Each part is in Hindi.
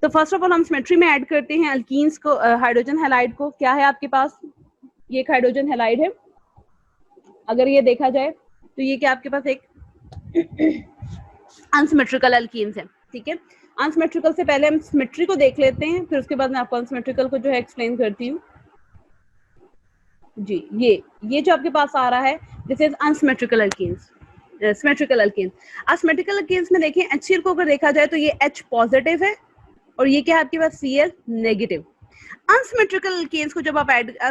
तो फर्स्ट ऑफ ऑल हम सिमेट्री में ऐड करते हैं अल्कीन्स को, हाइड्रोजन हैलाइड को। क्या है आपके पास, ये एक हाइड्रोजन हैलाइड है। अगर ये देखा जाए तो ये क्या आपके पास एक अनसिमेट्रिकल अल्कीन्स है, ठीक है। अनसिमेट्रिकल से पहले हम सिमेट्री को देख लेते हैं, फिर उसके बाद मैं आपको अनसिमेट्रिकल को जो है एक्सप्लेन करती हूँ। जी, ये जो आपके पास आ रहा है this is unsymmetrical alkenes, symmetrical alkenes. Asymmetrical alkenes में देखिए HCl को अगर देखा जाए तो ये H पॉजिटिव है और ये क्या है आपके पास Cl नेगेटिव। अनसिमेट्रिकल अल्केन्स को जब आप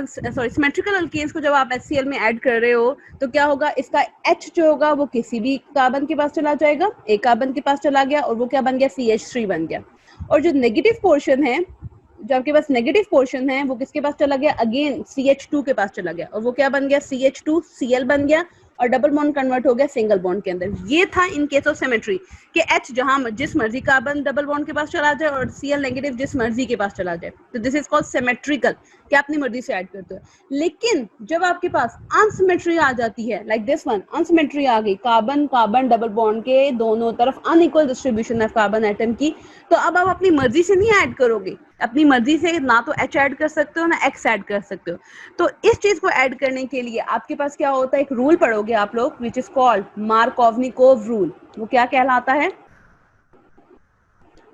सिमेट्रिकल अल्केन्स को जब आप HCl में ऐड कर रहे हो तो क्या होगा, इसका H जो होगा वो किसी भी कार्बन के पास चला जाएगा, एक कार्बन के पास चला गया और वो क्या बन गया, CH3 बन गया। और जो नेगेटिव पोर्शन है, जो आपके पास नेगेटिव पोर्शन है वो किसके पास चला गया, अगेन CH2 के पास चला गया और वो क्या बन गया, CH2 Cl बन गया और डबल बॉन्ड कन्वर्ट हो गया सिंगल बॉन्ड के अंदर। ये था इन केस ऑफ सिमेट्री कि H जहां जिस मर्जी कार्बन डबल बॉन्ड के पास चला जाए और Cl नेगेटिव जिस मर्जी के पास चला जाए, तो दिस इज कॉल्ड सिमेट्रिकल, कि अपनी मर्जी से ऐड करते हो। लेकिन जब आपके पास अनसिमेट्री आ जाती है, लाइक दिस वन, अनसिमेट्री आ गई, कार्बन कार्बन डबल बॉन्ड के दोनों तरफ अनइक्वल डिस्ट्रीब्यूशन है कार्बन एटम की, तो अब आप अपनी मर्जी से नहीं ऐड करोगे, अपनी मर्जी से ना तो H ऐड कर सकते हो ना X ऐड कर सकते हो। तो इस चीज को ऐड करने के लिए आपके पास क्या होता है, एक रूल पढ़ोगे आप लोग which is called Markovnikov rule. वो क्या कहलाता है,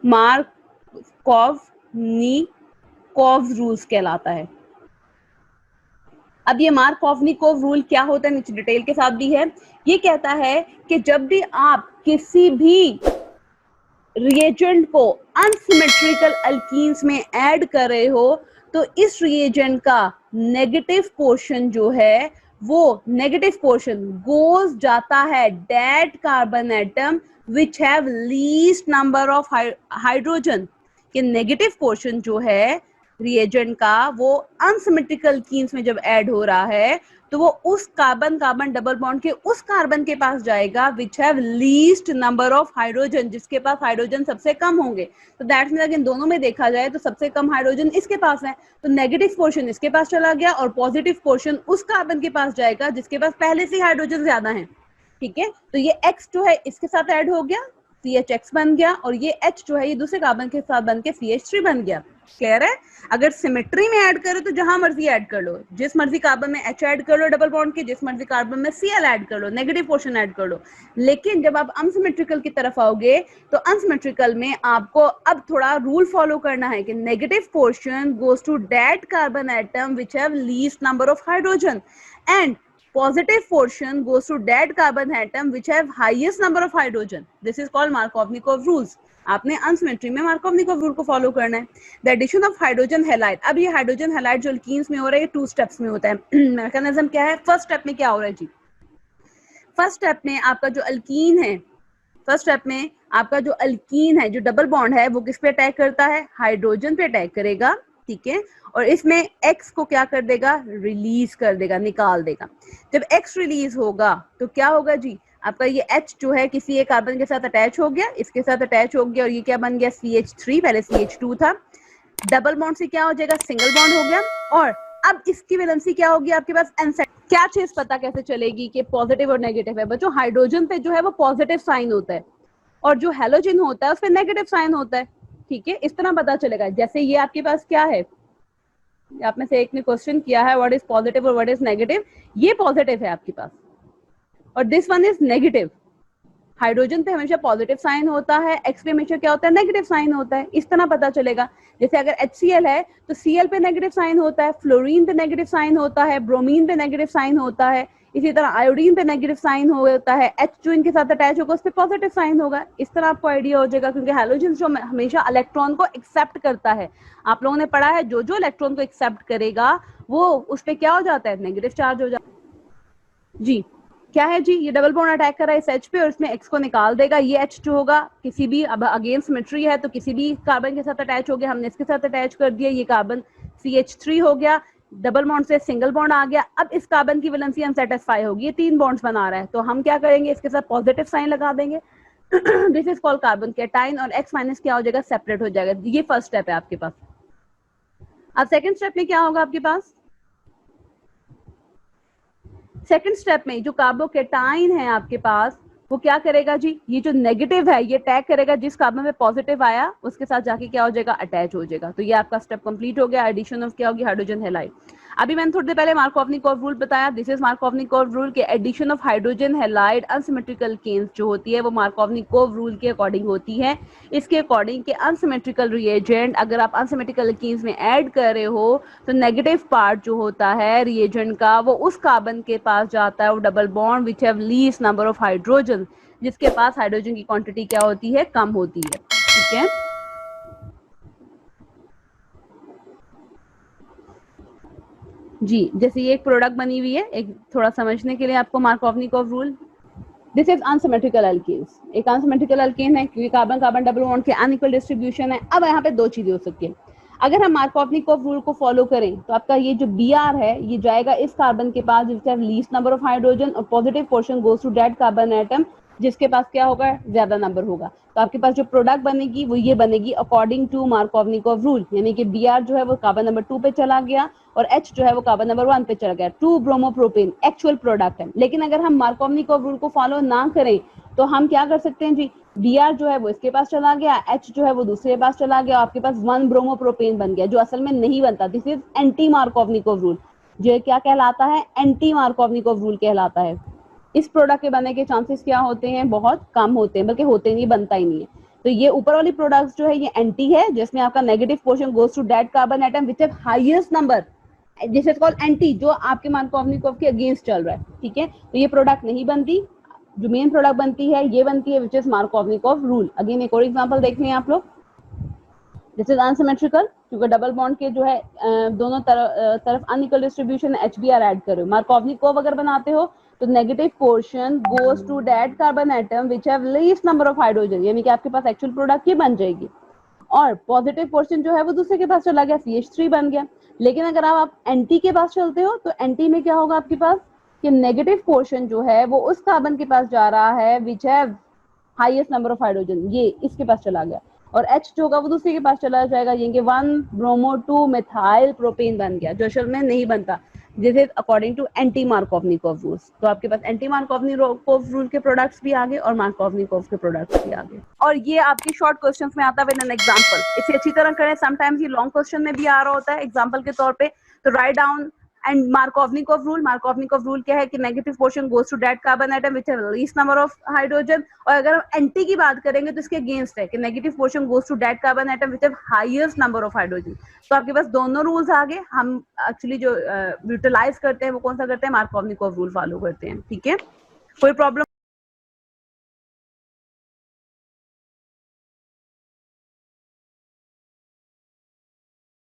मार्कोवनिकोव रूल्स कहलाता है। अब ये मार्कोवनिकोव रूल क्या होता है नीचे डिटेल के साथ भी है। ये कहता है कि जब भी आप किसी भी रिएजेंट को अनसिमेट्रिकल अल्कीन्स में ऐड कर रहे हो तो इस रिएजेंट का नेगेटिव पोर्शन जो है वो नेगेटिव पोर्शन गोज जाता है that carbon atom which have least number of hydrogen. कि नेगेटिव पोर्शन जो है रिएजेंट का वो अनसिमेट्रिकल अल्कीन्स में जब ऐड हो रहा है तो वो उस कार्बन कार्बन डबल बॉन्ड के उस कार्बन के पास जाएगा विच have least number of hydrogen, जिसके पास हाइड्रोजन सबसे कम होंगे। तो दैट्स मीन अगर इन दोनों में देखा जाए तो सबसे कम हाइड्रोजन इसके पास है, तो नेगेटिव पोर्शन इसके पास चला गया और पॉजिटिव पोर्शन उस कार्बन के पास जाएगा जिसके पास पहले से हाइड्रोजन ज्यादा है, ठीक है। तो ये X जो है इसके साथ ऐड हो गया, CHX बन गया, और ये H जो है ये दूसरे कार्बन के साथ बन के CH3 बन गया। क्लियर है। अगर सिमेट्री में ऐड करो तो जहां मर्जी ऐड कर लो, जिस मर्जी कार्बन में H ऐड कर लो डबल बॉन्ड के, जिस मर्जी कार्बन में Cl ऐड कर लो, नेगेटिव पोर्शन ऐड कर लो। लेकिन जब आप अनसिमेट्रिकल की तरफ आओगे तो अनसिमेट्रिकल में आपको अब थोड़ा रूल फॉलो करना है कि negative portion goes to that carbon atom which have least number of hydrogen and positive portion goes to that carbon atom which have highest number of hydrogen. This is called Markovnikov rules. आपने अनसिमेट्री में मार्कोवनिकोव रूल को फॉलो करना है। The addition of hydrogen halide, अब ये हाइड्रोजन हैलाइड जो अल्कीन्स में हो रहा है ये 2 स्टेप्स में होता है। मैकेनिज्म क्या है, फर्स्ट स्टेप में क्या हो रहा है जी, फर्स्ट स्टेप में आपका जो अल्कीन है, फर्स्ट स्टेप में आपका जो अल्कीन है, जो डबल बॉन्ड है वो किस पे अटैक करता है, हाइड्रोजन पे अटैक करेगा, ठीक है। और इसमें X को क्या कर देगा, रिलीज कर देगा, निकाल देगा। जब X रिलीज होगा तो क्या होगा जी, आपका ये H जो है किसी एक कार्बन के साथ अटैच हो गया, इसके साथ अटैच हो गया और ये क्या बन गया, CH3, पहले CH2 था, डबल बॉन्ड से क्या हो जाएगा, सिंगल बॉन्ड हो गया। और अब इसकी वैलेंसी क्या होगी आपके पास, एनसेट। क्या चीज पता कैसे चलेगी कि पॉजिटिव और नेगेटिव है बच्चों, हाइड्रोजन पे जो है वो पॉजिटिव साइन होता है और जो हेलोजन होता है उस पे नेगेटिव साइन होता है, ठीक है। इस तरह पता चलेगा। जैसे ये आपके पास क्या है, आप में से एक ने क्वेश्चन किया है व्हाट इज पॉजिटिव और व्हाट इज नेगेटिव, ये पॉजिटिव है आपके पास और this one is negative. Hydrogen पे हमेशा पॉजिटिव साइन होता है, X पे हमेशा क्या होता है, नेगेटिव साइन होता है। इस तरह पता चलेगा। जैसे अगर HCl है तो Cl पे नेगेटिव साइन होता है, फ्लोरीन पे नेगेटिव साइन होता है, ब्रोमीन पे नेगेटिव साइन होता है, इसी तरह आयोडीन पे नेगेटिव साइन होता है, H जो इनके साथ अटैच होगा उस पर पॉजिटिव साइन होगा। इस तरह आपको आइडिया हो जाएगा, क्योंकि हैलोजन जो हमेशा इलेक्ट्रॉन को एक्सेप्ट करता है। आप लोगों ने पढ़ा है जो जो इलेक्ट्रॉन को एक्सेप्ट करेगा वो उस पर क्या हो जाता है, नेगेटिव चार्ज हो जाता है। जी क्या है जी, ये डबल बॉन्ड अटैक कर रहा है इस H पे और इसमें X को निकाल देगा। ये H जो होगा किसी भी, अब अगेन सिमेट्री है तो किसी भी कार्बन के साथ अटैच हो गया, हमने इसके साथ अटैच कर दिया, ये कार्बन CH3 हो गया, डबल बॉन्ड से सिंगल बॉन्ड आ गया। अब इस कार्बन की वैलेंसी अनसेटिस्फाई होगी, ये 3 बॉन्ड्स बना रहा है, तो हम क्या करेंगे, इसके साथ पॉजिटिव साइन लगा देंगे। This is called carbon cation और X माइनस क्या हो जाएगा, सेपरेट हो जाएगा। ये फर्स्ट स्टेप है आपके पास। अब सेकंड स्टेप में क्या होगा आपके पास, सेकंड स्टेप में जो कार्बोकेटाइन है आपके पास वो क्या करेगा जी, ये जो नेगेटिव है ये टैग करेगा, जिस कार्बन में पॉजिटिव आया उसके साथ जाके क्या हो जाएगा, अटैच हो जाएगा। तो ये आपका स्टेप कंप्लीट हो गया, एडिशन ऑफ क्या होगी, हाइड्रोजन हैलाइड। अभी मैंने थोड़ी देर पहले मार्कोवनिकोव रूल बताया, दिस इज मार्कोवनिकोव रूल के addition of hydrogen halide unsymmetrical केन्स जो होती है वो मार्कोवनिकोव रूल के अकॉर्डिंग होती है। इसके अकॉर्डिंग के अनसिमेट्रिकल रिएजेंट अगर आप अनसिमेट्रिकल केन्स में ऐड कर रहे हो तो नेगेटिव पार्ट जो होता है रिएजेंट का वो उस कार्बन के पास जाता है, वो double bond which have least number of hydrogen, जिसके पास हाइड्रोजन की क्वांटिटी क्या होती है, कम होती है। ठीक है, जी जैसे ये एक प्रोडक्ट बनी हुई है, एक थोड़ा समझने के लिए आपको Markovnikov rule, this is unsymmetrical alkenes. एक अनसिमेट्रिकल एल्केन है क्योंकि कार्बन कार्बन डबल बॉन्ड के अनइक्वल डिस्ट्रीब्यूशन है। अब यहाँ पे दो चीजें हो सकती है, अगर हम मार्कोवनिकोव रूल को फॉलो करें तो आपका ये जो Br है ये जाएगा इस कार्बन के पास जिसके पास लीस्ट नंबर ऑफ हाइड्रोजन, और positive portion goes to that carbon atom जिसके पास क्या होगा, ज्यादा नंबर होगा। तो आपके पास जो प्रोडक्ट बनेगी वो ये बनेगी अकॉर्डिंग टू मार्कोवनिकोव रूल, यानी कि Br जो है वो कार्बन नंबर 2 पे चला गया और H जो है वो कार्बन नंबर 1 पे चला गया, 2 ब्रोमोप्रोपेन एक्चुअल प्रोडक्ट है। लेकिन अगर हम मार्कोवनिकोव रूल को फॉलो ना करें तो हम क्या कर सकते हैं जी, Br जो है वो इसके पास चला गया, H जो है वो दूसरे पास चला गया, आपके पास 1 ब्रोमोप्रोपेन बन गया जो असल में नहीं बनता। This is anti Markovnikov rule, जो क्या कहलाता है, एंटी मार्कोवनिकोव रूल कहलाता है। इस प्रोडक्ट के बनने के चांसेस क्या होते हैं, बहुत कम होते हैं, बल्कि होते नहीं, बनता ही नहीं है। तो ये ऊपर वाली प्रोडक्ट्स जो है ये एंटी है, जिसमें आपका negative portion goes to that carbon atom which have highest number, this is called anti, जो आपके मार्कोवनिकोव के अगेंस्ट चल रहा है। ठीक है, तो ये प्रोडक्ट नहीं बनती, जो मेन प्रोडक्ट बनती है ये बनती है which is Markovnikov rule. Again एक और एग्जांपल देख लें आप लोग, दिस इज अनसिमेट्रिकल क्योंकि डबल बॉन्ड के जो है दोनों तरफ अनइक्वल डिस्ट्रीब्यूशन HBr ऐड करो, मार्कोवनिकोव अगर बनाते हो तो negative portion goes to that carbon atom which have least number of hydrogen, यानी कि आपके पास एक्चुअल प्रोडक्ट ये बन जाएगी, और पॉजिटिव पोर्शन जो है वो दूसरे के पास चला गया, CH3 बन गया। लेकिन अगर आप एंटी के पास चलते हो तो एंटी में क्या होगा आपके पास, कि नेगेटिव पोर्शन जो है वो उस कार्बन के पास जा रहा है विच have highest number of hydrogen, ये इसके पास चला गया, और H जो होगा वो दूसरे के पास चला जाएगा, ये 1 ब्रोमो 2 मिथाइल प्रोपेन बन गया, जो असल में नहीं बनता। This is according to anti Markovnikov rules. तो आपके पास एंटी मार्कोवनिकोव रूल के प्रोडक्ट्स भी आ गए और मार्कोवनिकोव के प्रोडक्ट्स भी आ गए। और ये आपके शॉर्ट क्वेश्चंस में आता है विद एन एग्जांपल, इसे अच्छी तरह करें, समटाइम्स ये लॉन्ग क्वेश्चन में भी आ रहा होता है एग्जांपल के तौर पे। तो write down and Markovnikov rule क्या है कि negative portion goes to that carbon atom which have least number of hydrogen, और अगर हम एंटी की बात करेंगे तो इसके अगेंस्ट है कि negative portion goes to that carbon atom which have highest number of hydrogen. तो आपके पास दोनों रूल्स आ गए। हम एक्चुअली जो यूटिलाइज करते हैं वो कौन सा करते हैं, मार्कोवनिकोव रूल फॉलो करते हैं। ठीक है, कोई प्रॉब्लम